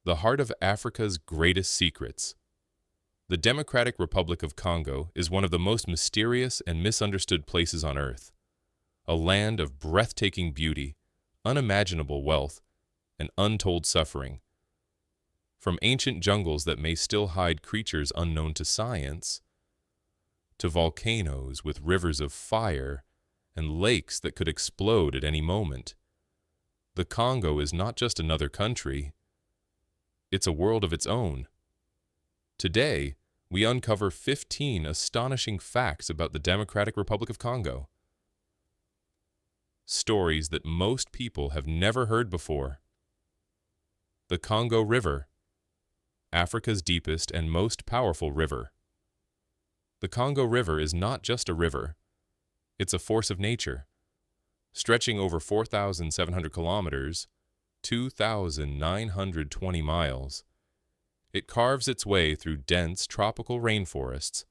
The heart of Africa's greatest secrets. The Democratic Republic of Congo is one of the most mysterious and misunderstood places on Earth. A land of breathtaking beauty, unimaginable wealth, and untold suffering. From ancient jungles that may still hide creatures unknown to science, to volcanoes with rivers of fire and lakes that could explode at any moment. The Congo is not just another country, it's a world of its own. Today, we uncover 15 astonishing facts about the Democratic Republic of Congo. Stories that most people have never heard before. The Congo River, Africa's deepest and most powerful river. The Congo River is not just a river, it's a force of nature. Stretching over 4,700 kilometers, 2,920 miles, it carves its way through dense tropical rainforests,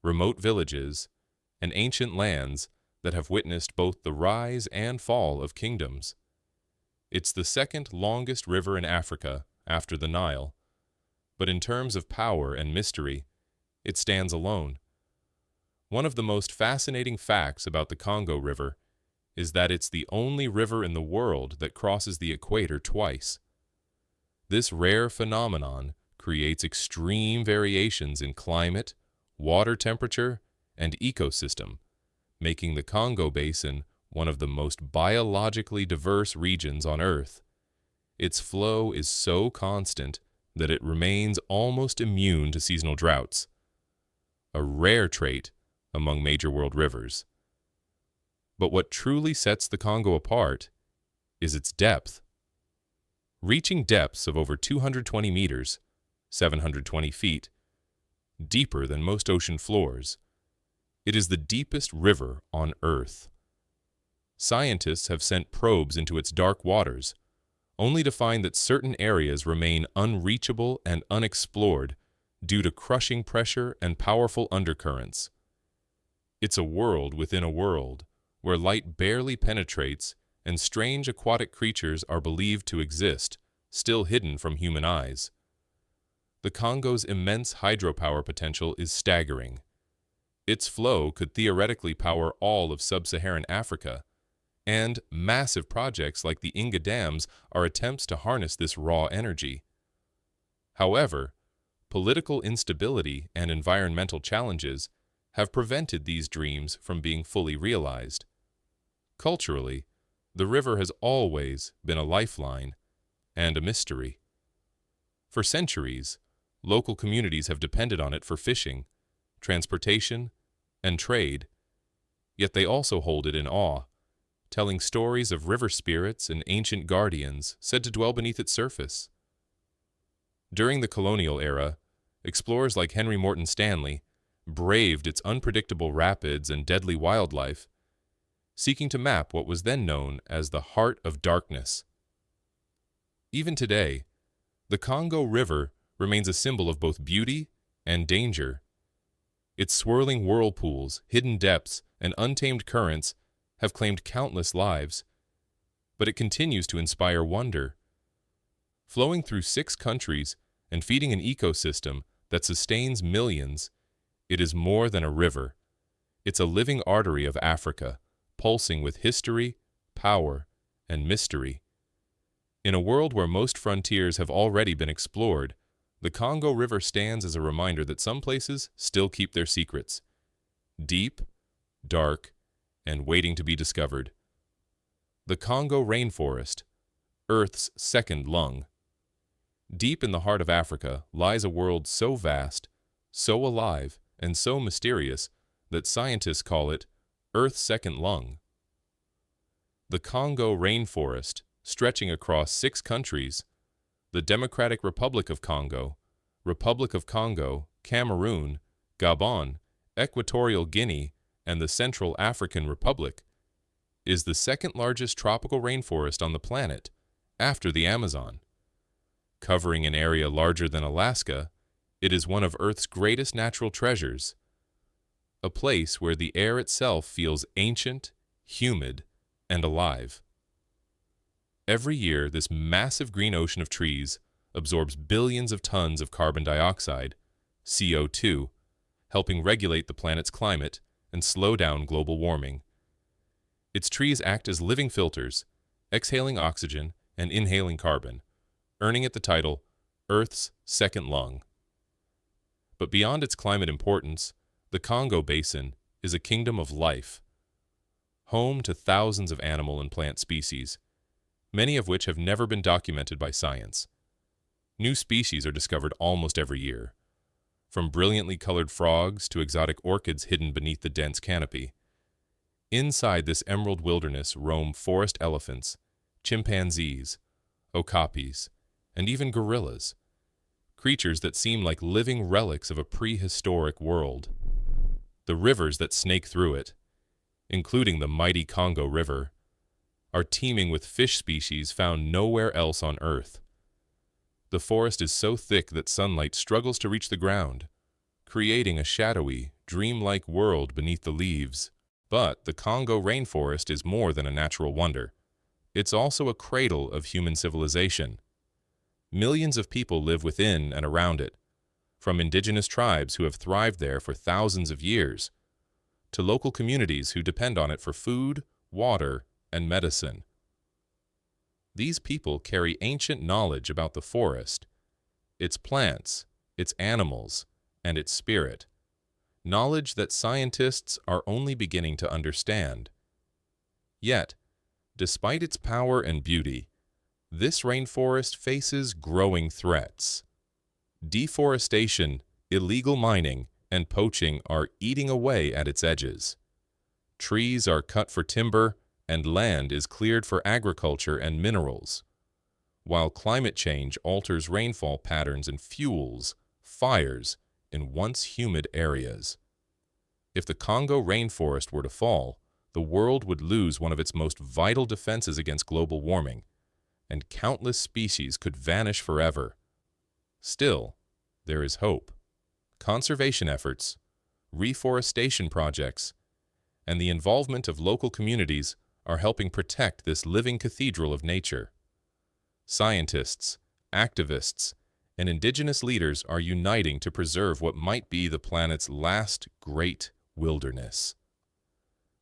remote villages, and ancient lands that have witnessed both the rise and fall of kingdoms. It's the second longest river in Africa after the Nile, but in terms of power and mystery, it stands alone. One of the most fascinating facts about the Congo River is that it's the only river in the world that crosses the equator twice. This rare phenomenon creates extreme variations in climate, water temperature, and ecosystem, making the Congo Basin one of the most biologically diverse regions on Earth. Its flow is so constant that it remains almost immune to seasonal droughts, a rare trait among major world rivers. But what truly sets the Congo apart is its depth. Reaching depths of over 220 meters, 720 feet, deeper than most ocean floors, it is the deepest river on Earth. Scientists have sent probes into its dark waters, only to find that certain areas remain unreachable and unexplored due to crushing pressure and powerful undercurrents. It's a world within a world, where light barely penetrates and strange aquatic creatures are believed to exist, still hidden from human eyes. The Congo's immense hydropower potential is staggering. Its flow could theoretically power all of sub-Saharan Africa, and massive projects like the Inga dams are attempts to harness this raw energy. However, political instability and environmental challenges have prevented these dreams from being fully realized. Culturally, the river has always been a lifeline and a mystery. For centuries, local communities have depended on it for fishing, transportation, and trade, yet they also hold it in awe, telling stories of river spirits and ancient guardians said to dwell beneath its surface. During the colonial era, explorers like Henry Morton Stanley braved its unpredictable rapids and deadly wildlife, seeking to map what was then known as the Heart of Darkness. Even today, the Congo River remains a symbol of both beauty and danger. Its swirling whirlpools, hidden depths, and untamed currents have claimed countless lives, but it continues to inspire wonder. Flowing through 6 countries and feeding an ecosystem that sustains millions, it is more than a river. It's a living artery of Africa, pulsing with history, power, and mystery. In a world where most frontiers have already been explored, the Congo River stands as a reminder that some places still keep their secrets, deep, dark, and waiting to be discovered. The Congo rainforest, Earth's second lung. Deep in the heart of Africa lies a world so vast, so alive, and so mysterious that scientists call it Earth's second lung. The Congo rainforest, stretching across 6 countries, the Democratic Republic of Congo, Cameroon, Gabon, Equatorial Guinea, and the Central African Republic, is the second largest tropical rainforest on the planet, after the Amazon. Covering an area larger than Alaska, it is one of Earth's greatest natural treasures, a place where the air itself feels ancient, humid, and alive. Every year, this massive green ocean of trees, absorbs billions of tons of carbon dioxide, CO2, helping regulate the planet's climate and slow down global warming. Its trees act as living filters, exhaling oxygen and inhaling carbon, earning it the title Earth's second lung. But beyond its climate importance, the Congo Basin is a kingdom of life, home to thousands of animal and plant species, many of which have never been documented by science. New species are discovered almost every year, from brilliantly colored frogs to exotic orchids hidden beneath the dense canopy. Inside this emerald wilderness roam forest elephants, chimpanzees, okapis, and even gorillas, creatures that seem like living relics of a prehistoric world. The rivers that snake through it, including the mighty Congo River, are teeming with fish species found nowhere else on Earth. The forest is so thick that sunlight struggles to reach the ground, creating a shadowy, dreamlike world beneath the leaves. But the Congo rainforest is more than a natural wonder. It's also a cradle of human civilization. Millions of people live within and around it, from indigenous tribes who have thrived there for thousands of years, to local communities who depend on it for food, water, and medicine. These people carry ancient knowledge about the forest, its plants, its animals, and its spirit. Knowledge that scientists are only beginning to understand. Yet, despite its power and beauty, this rainforest faces growing threats. Deforestation, illegal mining, and poaching are eating away at its edges. Trees are cut for timber, and land is cleared for agriculture and minerals, while climate change alters rainfall patterns and fuels fires in once humid areas. If the Congo rainforest were to fall, the world would lose one of its most vital defenses against global warming, and countless species could vanish forever. Still, there is hope. Conservation efforts, reforestation projects, and the involvement of local communities are helping protect this living cathedral of nature. Scientists, activists, and indigenous leaders are uniting to preserve what might be the planet's last great wilderness.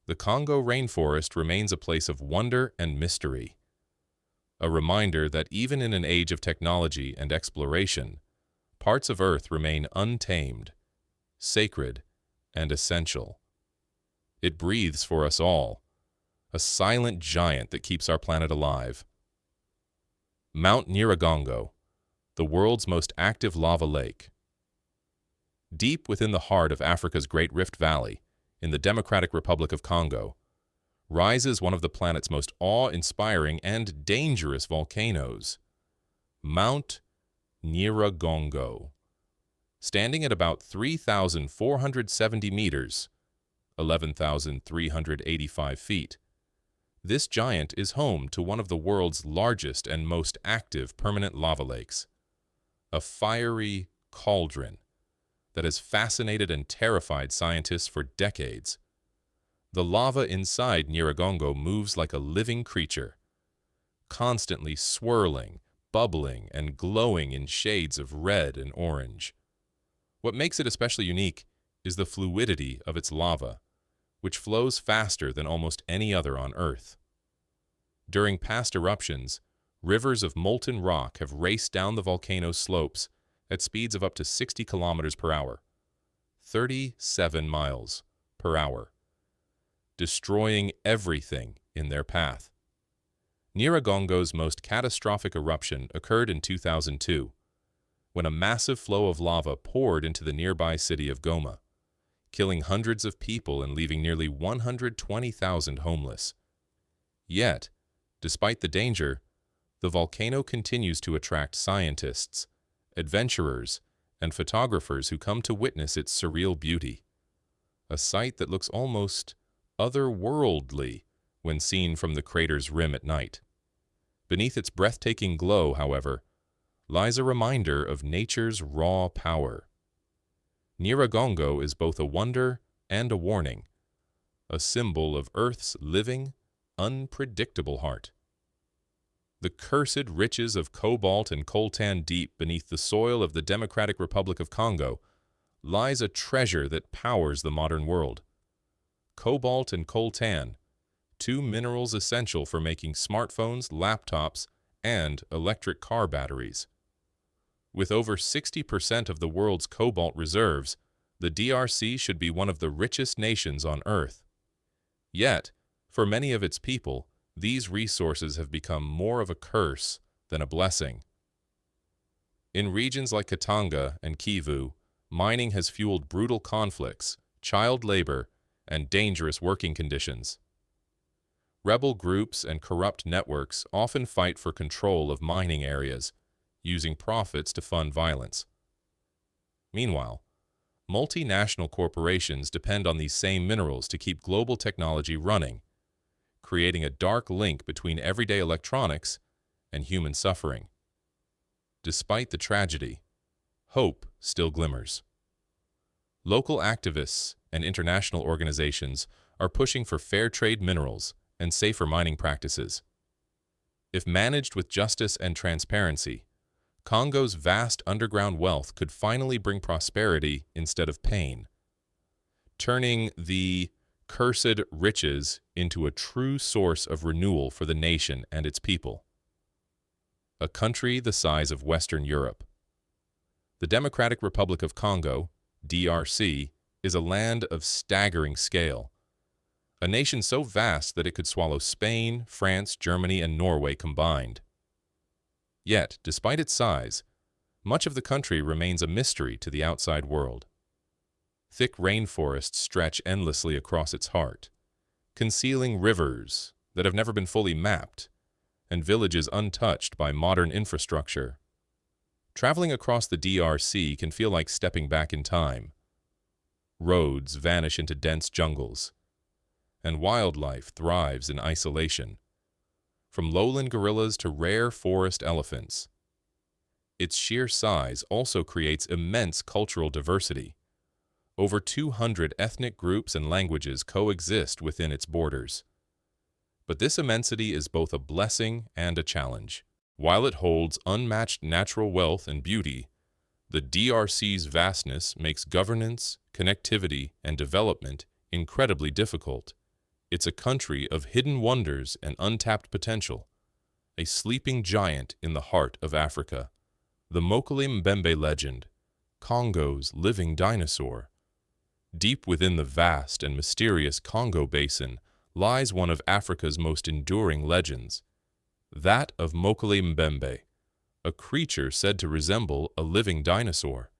The Congo rainforest remains a place of wonder and mystery, a reminder that even in an age of technology and exploration, parts of Earth remain untamed, sacred, and essential. It breathes for us all, a silent giant that keeps our planet alive. Mount Nyiragongo, the world's most active lava lake. Deep within the heart of Africa's Great Rift Valley, in the Democratic Republic of Congo, rises one of the planet's most awe-inspiring and dangerous volcanoes, Mount Nyiragongo. Standing at about 3,470 meters, 11,385 feet, this giant is home to one of the world's largest and most active permanent lava lakes, a fiery cauldron that has fascinated and terrified scientists for decades. The lava inside Nyiragongo moves like a living creature, constantly swirling, bubbling, and glowing in shades of red and orange. What makes it especially unique is the fluidity of its lava, which flows faster than almost any other on Earth. During past eruptions, rivers of molten rock have raced down the volcano's slopes at speeds of up to 60 kilometers per hour, 37 miles per hour, destroying everything in their path. Nyiragongo's most catastrophic eruption occurred in 2002, when a massive flow of lava poured into the nearby city of Goma, killing hundreds of people and leaving nearly 120,000 homeless. Yet, despite the danger, the volcano continues to attract scientists, adventurers, and photographers who come to witness its surreal beauty, a sight that looks almost otherworldly when seen from the crater's rim at night. Beneath its breathtaking glow, however, lies a reminder of nature's raw power. Nyiragongo is both a wonder and a warning, a symbol of Earth's living, unpredictable heart. The cursed riches of cobalt and coltan deep beneath the soil of the Democratic Republic of Congo lies a treasure that powers the modern world. Cobalt and coltan, two minerals essential for making smartphones, laptops, and electric car batteries. With over 60% of the world's cobalt reserves, the DRC should be one of the richest nations on Earth. Yet, for many of its people, these resources have become more of a curse than a blessing. In regions like Katanga and Kivu, mining has fueled brutal conflicts, child labor, and dangerous working conditions. Rebel groups and corrupt networks often fight for control of mining areas, using profits to fund violence. Meanwhile, multinational corporations depend on these same minerals to keep global technology running, creating a dark link between everyday electronics and human suffering. Despite the tragedy, hope still glimmers. Local activists and international organizations are pushing for fair trade minerals and safer mining practices. If managed with justice and transparency, Congo's vast underground wealth could finally bring prosperity instead of pain, turning the cursed riches into a true source of renewal for the nation and its people. A country the size of Western Europe. The Democratic Republic of Congo, DRC, is a land of staggering scale, a nation so vast that it could swallow Spain, France, Germany, and Norway combined. Yet, despite its size, much of the country remains a mystery to the outside world. Thick rainforests stretch endlessly across its heart, concealing rivers that have never been fully mapped, and villages untouched by modern infrastructure. Traveling across the DRC can feel like stepping back in time. Roads vanish into dense jungles, and wildlife thrives in isolation, from lowland gorillas to rare forest elephants. Its sheer size also creates immense cultural diversity. Over 200 ethnic groups and languages coexist within its borders. But this immensity is both a blessing and a challenge. While it holds unmatched natural wealth and beauty, the DRC's vastness makes governance, connectivity, and development incredibly difficult. It's a country of hidden wonders and untapped potential, a sleeping giant in the heart of Africa. The Mokele Mbembe legend, Congo's living dinosaur. Deep within the vast and mysterious Congo basin lies one of Africa's most enduring legends, that of Mokele Mbembe, a creature said to resemble a living dinosaur.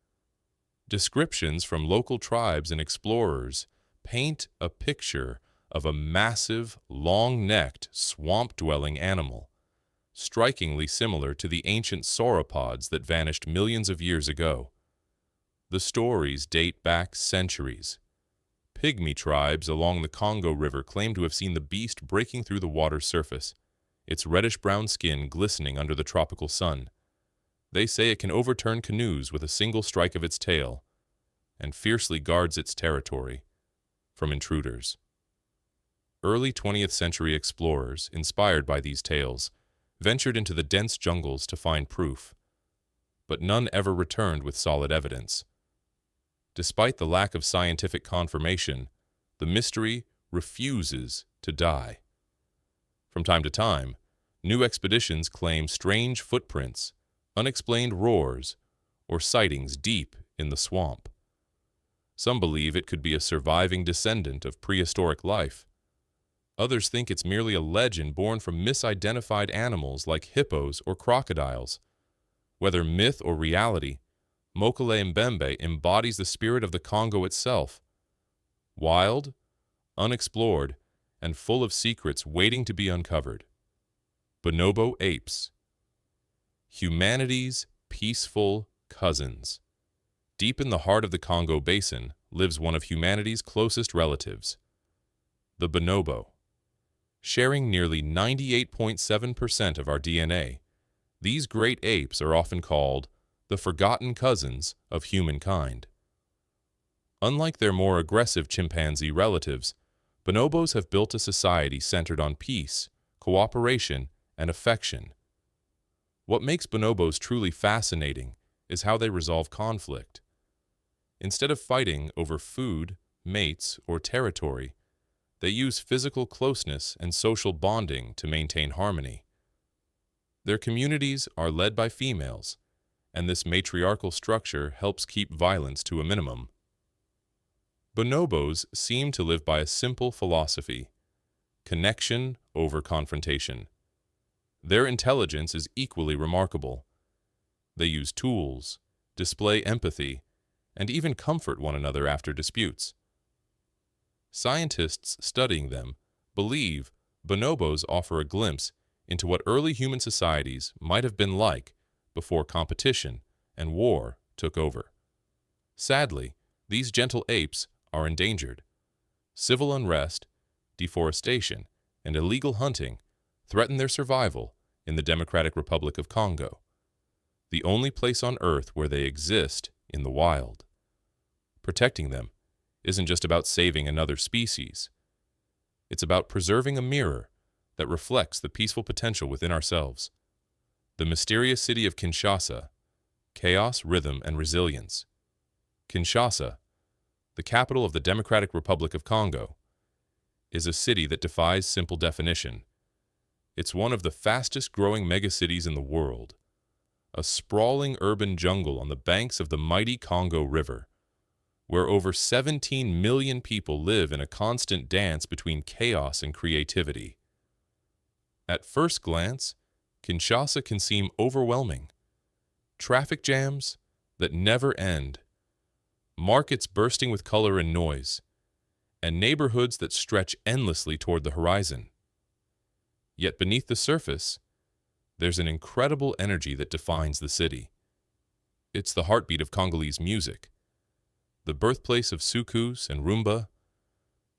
Descriptions from local tribes and explorers paint a picture of a massive, long-necked, swamp-dwelling animal, strikingly similar to the ancient sauropods that vanished millions of years ago. The stories date back centuries. Pygmy tribes along the Congo River claim to have seen the beast breaking through the water's surface, its reddish-brown skin glistening under the tropical sun. They say it can overturn canoes with a single strike of its tail, and fiercely guards its territory from intruders. Early 20th century explorers, inspired by these tales, ventured into the dense jungles to find proof, but none ever returned with solid evidence. Despite the lack of scientific confirmation, the mystery refuses to die. From time to time, new expeditions claim strange footprints, unexplained roars, or sightings deep in the swamp. Some believe it could be a surviving descendant of prehistoric life. Others think it's merely a legend born from misidentified animals like hippos or crocodiles. Whether myth or reality, Mokele Mbembe embodies the spirit of the Congo itself. Wild, unexplored, and full of secrets waiting to be uncovered. Bonobo apes. Humanity's peaceful cousins. Deep in the heart of the Congo Basin lives one of humanity's closest relatives, the bonobo. Sharing nearly 98.7% of our DNA, these great apes are often called the forgotten cousins of humankind. Unlike their more aggressive chimpanzee relatives, bonobos have built a society centered on peace, cooperation, and affection. What makes bonobos truly fascinating is how they resolve conflict. Instead of fighting over food, mates, or territory, they use physical closeness and social bonding to maintain harmony. Their communities are led by females, and this matriarchal structure helps keep violence to a minimum. Bonobos seem to live by a simple philosophy: connection over confrontation. Their intelligence is equally remarkable. They use tools, display empathy, and even comfort one another after disputes. Scientists studying them believe bonobos offer a glimpse into what early human societies might have been like before competition and war took over. Sadly, these gentle apes are endangered. Civil unrest, deforestation, and illegal hunting threaten their survival in the Democratic Republic of Congo, the only place on Earth where they exist in the wild. Protecting them isn't just about saving another species. It's about preserving a mirror that reflects the peaceful potential within ourselves. The mysterious city of Kinshasa: chaos, rhythm, and resilience. Kinshasa, the capital of the Democratic Republic of Congo, is a city that defies simple definition. It's one of the fastest-growing megacities in the world, a sprawling urban jungle on the banks of the mighty Congo River, where over 17 million people live in a constant dance between chaos and creativity. At first glance, Kinshasa can seem overwhelming. Traffic jams that never end, markets bursting with color and noise, and neighborhoods that stretch endlessly toward the horizon. Yet beneath the surface, there's an incredible energy that defines the city. It's the heartbeat of Congolese music, the birthplace of soukous and rumba,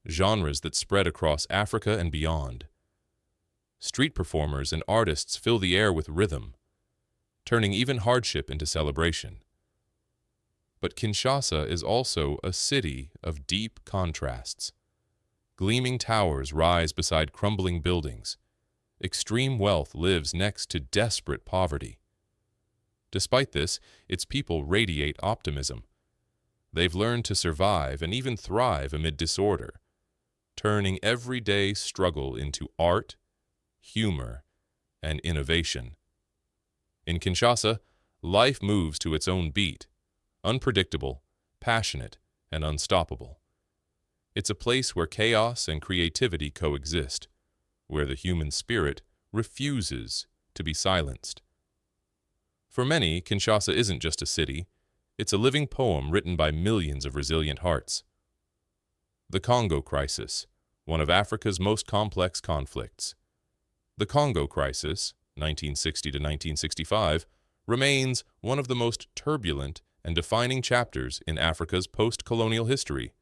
genres that spread across Africa and beyond. Street performers and artists fill the air with rhythm, turning even hardship into celebration. But Kinshasa is also a city of deep contrasts. Gleaming towers rise beside crumbling buildings. Extreme wealth lives next to desperate poverty. Despite this, its people radiate optimism. They've learned to survive and even thrive amid disorder, turning everyday struggle into art, humor, and innovation. In Kinshasa, life moves to its own beat, unpredictable, passionate, and unstoppable. It's a place where chaos and creativity coexist, where the human spirit refuses to be silenced. For many, Kinshasa isn't just a city, it's a living poem written by millions of resilient hearts. The Congo Crisis, one of Africa's most complex conflicts. The Congo Crisis, 1960 to 1965, remains one of the most turbulent and defining chapters in Africa's post-colonial history.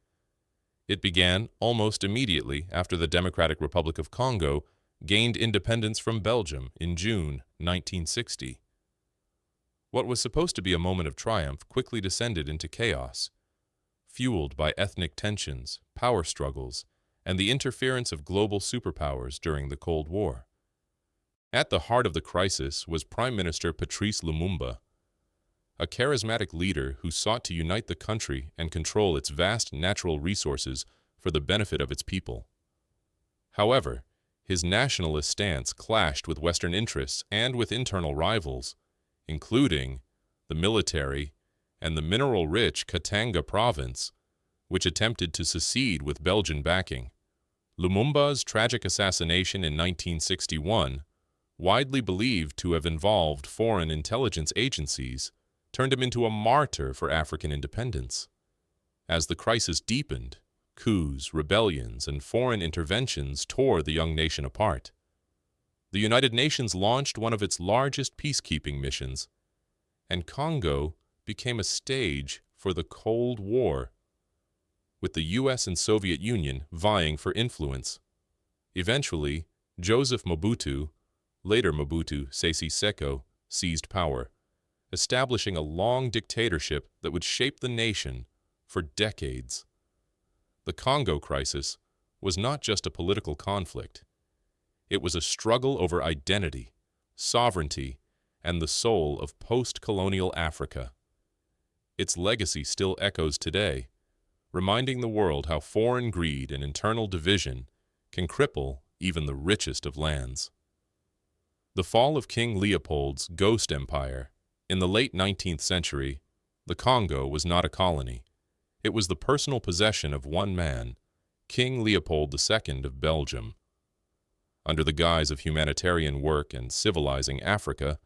It began almost immediately after the Democratic Republic of Congo gained independence from Belgium in June 1960. What was supposed to be a moment of triumph quickly descended into chaos, fueled by ethnic tensions, power struggles, and the interference of global superpowers during the Cold War. At the heart of the crisis was Prime Minister Patrice Lumumba, a charismatic leader who sought to unite the country and control its vast natural resources for the benefit of its people. However, his nationalist stance clashed with Western interests and with internal rivals, including the military and the mineral-rich Katanga province, which attempted to secede with Belgian backing. Lumumba's tragic assassination in 1961, widely believed to have involved foreign intelligence agencies, turned him into a martyr for African independence. As the crisis deepened, coups, rebellions, and foreign interventions tore the young nation apart. The United Nations launched one of its largest peacekeeping missions, and Congo became a stage for the Cold War, with the US and Soviet Union vying for influence. Eventually, Joseph Mobutu, later Mobutu Sese Seko, seized power, establishing a long dictatorship that would shape the nation for decades. The Congo crisis was not just a political conflict. It was a struggle over identity, sovereignty, and the soul of post-colonial Africa. Its legacy still echoes today, reminding the world how foreign greed and internal division can cripple even the richest of lands. The fall of King Leopold's Ghost Empire. In the late 19th century, the Congo was not a colony. It was the personal possession of one man, King Leopold II of Belgium. Under the guise of humanitarian work and civilizing Africa,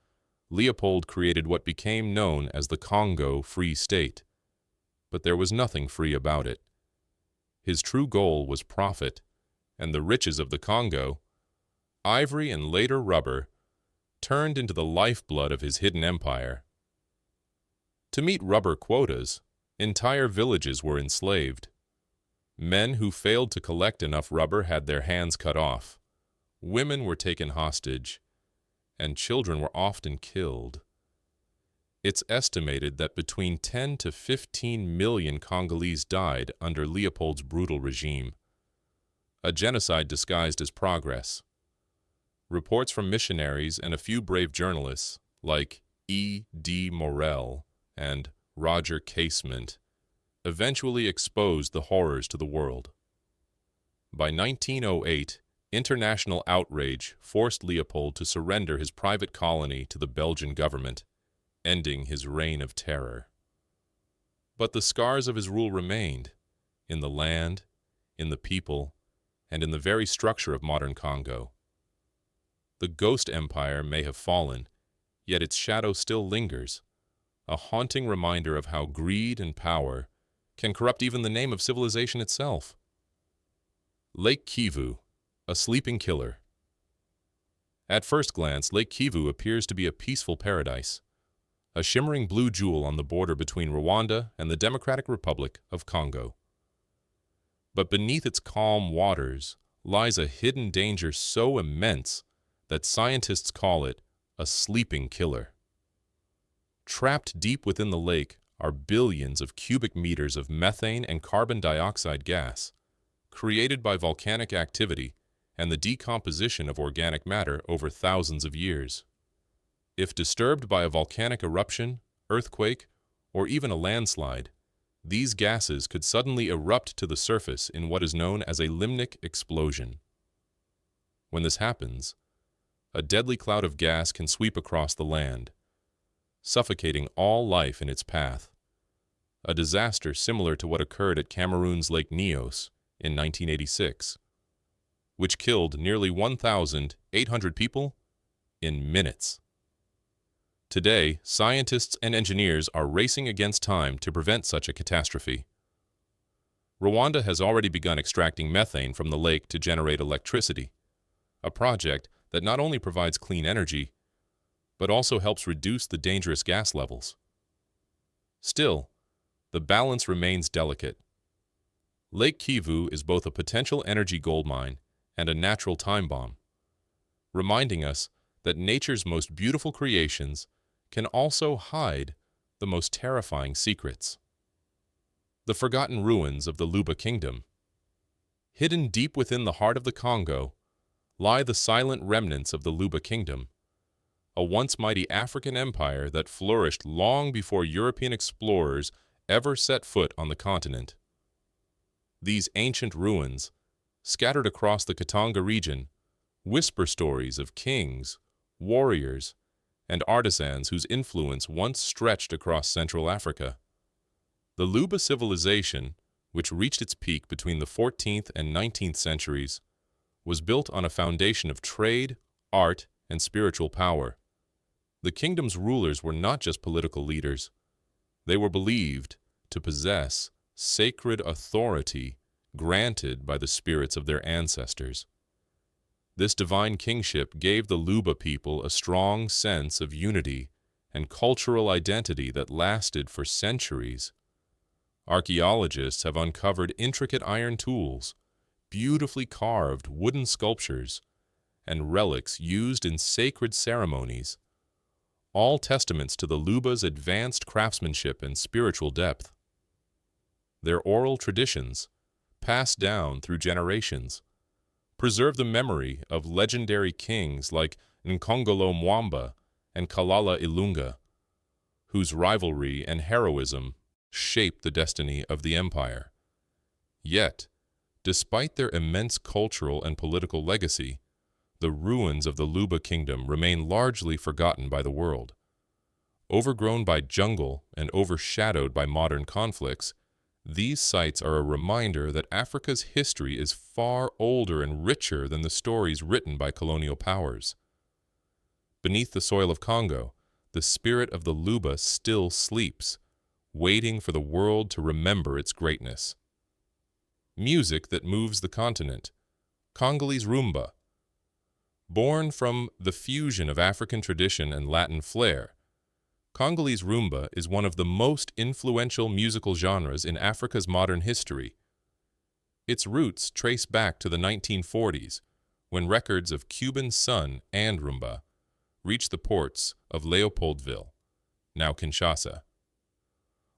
Leopold created what became known as the Congo Free State. But there was nothing free about it. His true goal was profit, and the riches of the Congo, ivory and later rubber, turned into the lifeblood of his hidden empire. To meet rubber quotas, entire villages were enslaved. Men who failed to collect enough rubber had their hands cut off. Women were taken hostage, and children were often killed. It's estimated that between 10 to 15 million Congolese died under Leopold's brutal regime, a genocide disguised as progress. Reports from missionaries and a few brave journalists, like E. D. Morel and Roger Casement, eventually exposed the horrors to the world. By 1908, international outrage forced Leopold to surrender his private colony to the Belgian government, ending his reign of terror. But the scars of his rule remained, in the land, in the people, and in the very structure of modern Congo. The Ghost Empire may have fallen, yet its shadow still lingers, a haunting reminder of how greed and power can corrupt even the name of civilization itself. Lake Kivu, a sleeping killer. At first glance, Lake Kivu appears to be a peaceful paradise, a shimmering blue jewel on the border between Rwanda and the Democratic Republic of Congo. But beneath its calm waters lies a hidden danger so immense that scientists call it a sleeping killer. Trapped deep within the lake are billions of cubic meters of methane and carbon dioxide gas, created by volcanic activity and the decomposition of organic matter over thousands of years. If disturbed by a volcanic eruption, earthquake, or even a landslide, these gases could suddenly erupt to the surface in what is known as a limnic explosion. When this happens, a deadly cloud of gas can sweep across the land, suffocating all life in its path, a disaster similar to what occurred at Cameroon's Lake Nyos in 1986, which killed nearly 1,800 people in minutes. Today, scientists and engineers are racing against time to prevent such a catastrophe. Rwanda has already begun extracting methane from the lake to generate electricity, a project that not only provides clean energy, but also helps reduce the dangerous gas levels. Still, the balance remains delicate. Lake Kivu is both a potential energy goldmine and a natural time bomb, reminding us that nature's most beautiful creations can also hide the most terrifying secrets. The forgotten ruins of the Luba Kingdom. Hidden deep within the heart of the Congo lie the silent remnants of the Luba Kingdom, a once mighty African empire that flourished long before European explorers ever set foot on the continent. These ancient ruins, scattered across the Katanga region, whisper stories of kings, warriors, and artisans whose influence once stretched across Central Africa. The Luba civilization, which reached its peak between the 14th and 19th centuries, was built on a foundation of trade, art, and spiritual power. The kingdom's rulers were not just political leaders. They were believed to possess sacred authority granted by the spirits of their ancestors. This divine kingship gave the Luba people a strong sense of unity and cultural identity that lasted for centuries. Archaeologists have uncovered intricate iron tools, beautifully carved wooden sculptures, and relics used in sacred ceremonies, all testaments to the Luba's advanced craftsmanship and spiritual depth. Their oral traditions, passed down through generations, preserve the memory of legendary kings like Nkongolo Mwamba and Kalala Ilunga, whose rivalry and heroism shaped the destiny of the empire. Yet, despite their immense cultural and political legacy, the ruins of the Luba kingdom remain largely forgotten by the world. Overgrown by jungle and overshadowed by modern conflicts, these sites are a reminder that Africa's history is far older and richer than the stories written by colonial powers. Beneath the soil of Congo, the spirit of the Luba still sleeps, waiting for the world to remember its greatness. Music that moves the continent, Congolese rumba. Born from the fusion of African tradition and Latin flair, Congolese rumba is one of the most influential musical genres in Africa's modern history. Its roots trace back to the 1940s, when records of Cuban sun and rumba reached the ports of Leopoldville, now Kinshasa.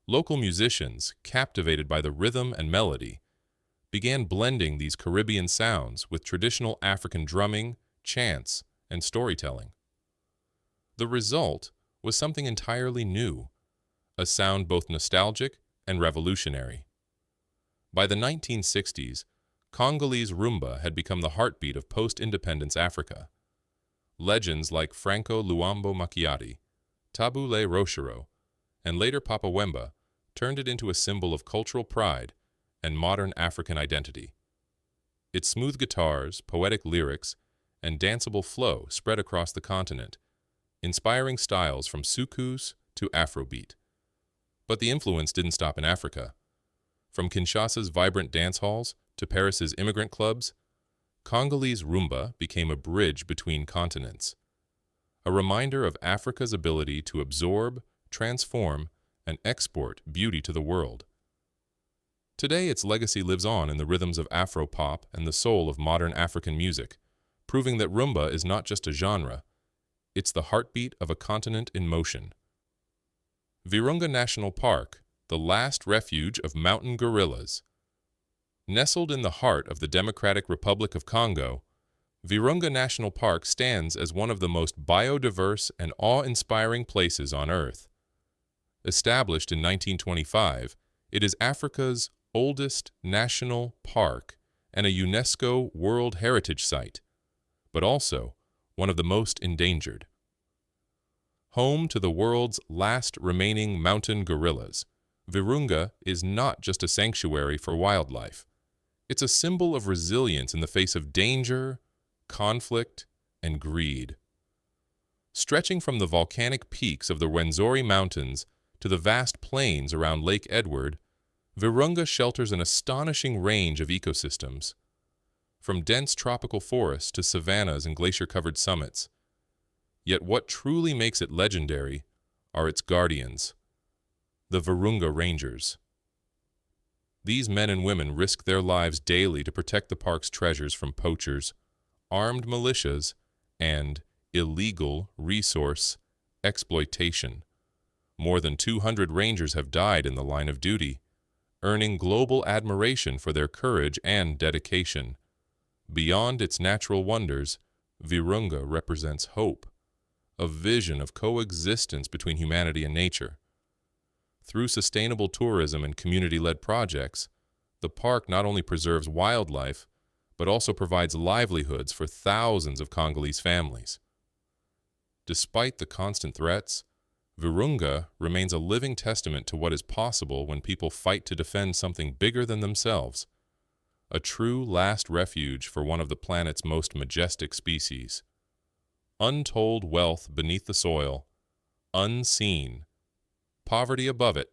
Local musicians, captivated by the rhythm and melody, began blending these Caribbean sounds with traditional African drumming, chants, and storytelling. The result was something entirely new, a sound both nostalgic and revolutionary. By the 1960s, Congolese rumba had become the heartbeat of post-independence Africa. Legends like Franco Luambo Macchiati, Tabule Rochero, and later Papa Wemba turned it into a symbol of cultural pride and modern African identity. Its smooth guitars, poetic lyrics, and danceable flow spread across the continent, inspiring styles from soukous to Afrobeat. But the influence didn't stop in Africa. From Kinshasa's vibrant dance halls to Paris's immigrant clubs, Congolese rumba became a bridge between continents, a reminder of Africa's ability to absorb, transform, and export beauty to the world. Today, its legacy lives on in the rhythms of Afro-pop and the soul of modern African music, proving that rumba is not just a genre, it's the heartbeat of a continent in motion. Virunga National Park, the last refuge of mountain gorillas. Nestled in the heart of the Democratic Republic of Congo, Virunga National Park stands as one of the most biodiverse and awe-inspiring places on Earth. Established in 1925, it is Africa's oldest national park and a UNESCO World Heritage Site, but also one of the most endangered. Home to the world's last remaining mountain gorillas, Virunga is not just a sanctuary for wildlife. It's a symbol of resilience in the face of danger, conflict, and greed. Stretching from the volcanic peaks of the Rwenzori Mountains to the vast plains around Lake Edward, Virunga shelters an astonishing range of ecosystems. From dense tropical forests to savannas and glacier-covered summits. Yet what truly makes it legendary are its guardians, the Virunga Rangers. These men and women risk their lives daily to protect the park's treasures from poachers, armed militias, and illegal resource exploitation. More than 200 rangers have died in the line of duty, earning global admiration for their courage and dedication. Beyond its natural wonders, Virunga represents hope, a vision of coexistence between humanity and nature. Through sustainable tourism and community-led projects, the park not only preserves wildlife, but also provides livelihoods for thousands of Congolese families. Despite the constant threats, Virunga remains a living testament to what is possible when people fight to defend something bigger than themselves, a true last refuge for one of the planet's most majestic species. Untold wealth beneath the soil, unseen, poverty above it.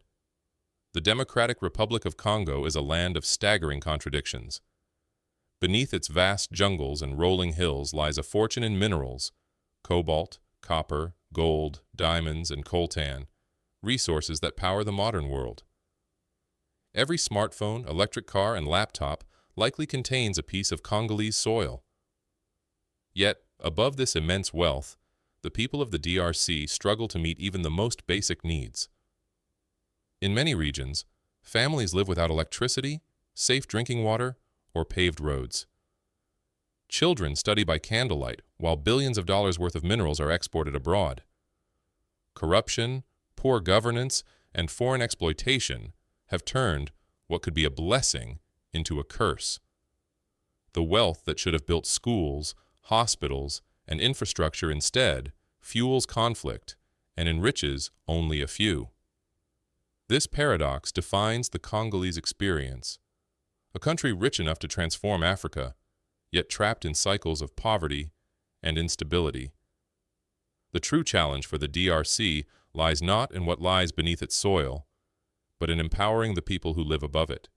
The Democratic Republic of Congo is a land of staggering contradictions. Beneath its vast jungles and rolling hills lies a fortune in minerals, cobalt, copper, gold, diamonds, and coltan, resources that power the modern world. Every smartphone, electric car, and laptop likely contains a piece of Congolese soil. Yet, above this immense wealth, the people of the DRC struggle to meet even the most basic needs. In many regions, families live without electricity, safe drinking water, or paved roads. Children study by candlelight while billions of dollars worth of minerals are exported abroad. Corruption, poor governance, and foreign exploitation have turned what could be a blessing into a curse. The wealth that should have built schools, hospitals, and infrastructure instead fuels conflict and enriches only a few. This paradox defines the Congolese experience, a country rich enough to transform Africa, yet trapped in cycles of poverty and instability. The true challenge for the DRC lies not in what lies beneath its soil, but in empowering the people who live above it.